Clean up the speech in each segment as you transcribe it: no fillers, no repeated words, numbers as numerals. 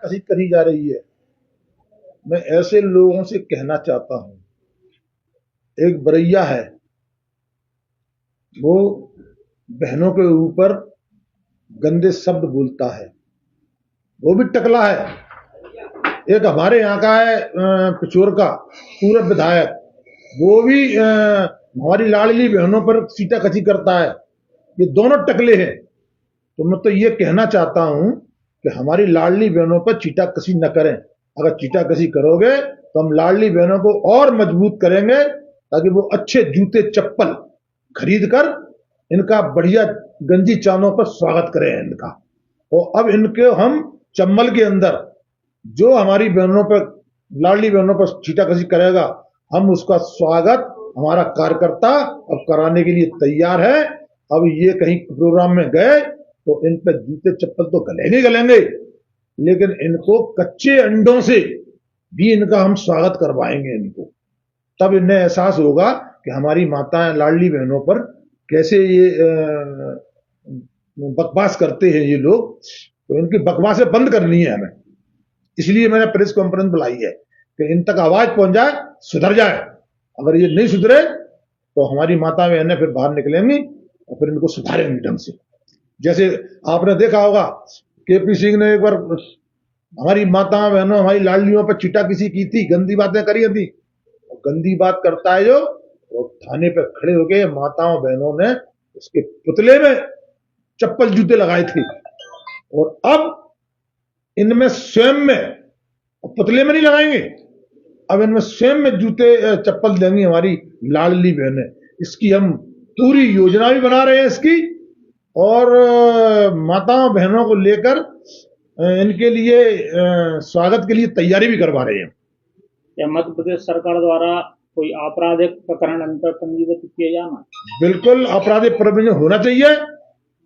कसी करी जा रही है। मैं ऐसे लोगों से कहना चाहता हूं, एक बरैया है, वो बहनों के ऊपर गंदे शब्द बोलता है, वो भी टकला है। एक हमारे यहाँ का है पिछोर का पूर्व विधायक, वो भी हमारी लाडली बहनों पर सीटाकशी करता है। ये दोनों टकले हैं। तो मैं तो ये कहना चाहता हूं कि हमारी लाडली बहनों पर चीटाकशी न करें। अगर चीटाकशी करोगे तो हम लाडली बहनों को और मजबूत करेंगे, ताकि वो अच्छे जूते चप्पल खरीद कर इनका बढ़िया गंजी चानों पर स्वागत करें इनका। और अब इनके हम चम्बल के अंदर जो हमारी बहनों पर, लाडली बहनों पर चीटाकशी करेगा, हम उसका स्वागत हमारा कार्यकर्ता अब कराने के लिए तैयार है। अब ये कहीं प्रोग्राम में गए तो इन पे जूते चप्पल तो गलेंगे, लेकिन इनको कच्चे अंडों से भी इनका हम स्वागत करवाएंगे इनको। तब इन्हें एहसास होगा कि हमारी माताएं लाडली बहनों पर कैसे ये बकवास करते हैं ये लोग। तो इनकी बकवासें बंद करनी है हमें। इसलिए मैंने प्रेस कॉन्फ्रेंस बुलाई है कि इन तक आवाज पहुंच जाए, सुधर जाए। अगर ये नहीं सुधरे तो हमारी माता बहनें फिर बाहर निकलेंगी और फिर इनको सुधारेंगे ढंग से। जैसे आपने देखा होगा, केपी सिंह ने एक बार हमारी माता बहनों, हमारी लाडलियों पर चीटाकशी की थी, गंदी बातें करी थी। गंदी बात करता है जो, वो थाने पे खड़े हो गए, माताओं बहनों ने उसके पुतले में चप्पल जूते लगाए थे। और अब इनमें स्वयं में, पुतले में नहीं लगाएंगे, अब इनमें स्वयं में जूते चप्पल देंगी हमारी लाडली बहनें। इसकी हम पूरी योजना भी बना रहे हैं इसकी, और माताओं बहनों को लेकर इनके लिए स्वागत के लिए तैयारी भी करवा रहे हैं। क्या मध्य प्रदेश सरकार द्वारा कोई आपराधिक प्रकरण अंतर पंजीबद्ध किया जाना? बिल्कुल आपराधिक प्रकरण होना चाहिए।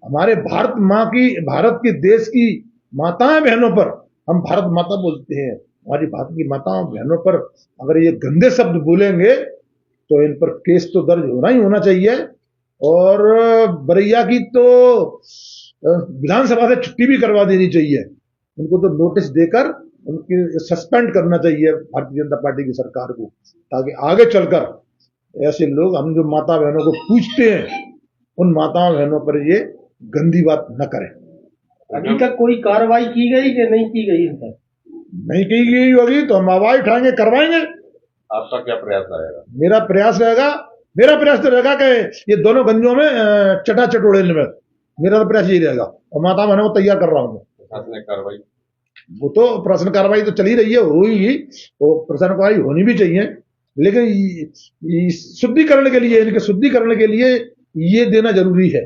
हमारे भारत की देश की माताएं बहनों पर, हम भारत माता बोलते हैं, हमारी भारत की माताओं बहनों पर अगर ये गंदे शब्द बोलेंगे तो इन पर केस तो दर्ज होना चाहिए। और बरैया की तो विधानसभा से छुट्टी भी करवा देनी चाहिए। उनको तो नोटिस देकर उनकी सस्पेंड करना चाहिए भारतीय जनता पार्टी की सरकार को, ताकि आगे चलकर ऐसे लोग, हम जो माता बहनों को पूछते हैं, उन माताओं बहनों पर ये गंदी बात न करें। अभी तक कोई कार्रवाई की गई कि नहीं की गई? नहीं की गई होगी तो हम आवाज उठाएंगे, करवाएंगे। आपका क्या प्रयास रहेगा? मेरा प्रयास तो रहेगा कि ये दोनों गंजों में चटा चटोड़े में, मेरा तो प्रयास यही रहेगा। और माता बहनों को तैयार कर रहा हूं। प्रशासनिक कार्रवाई, वो तो प्रशासन कार्रवाई तो चली रही है, होगी, वो प्रशासन कार्रवाई होनी भी चाहिए। लेकिन शुद्धिकरण के लिए, इनके शुद्धिकरण के लिए ये देना जरूरी है।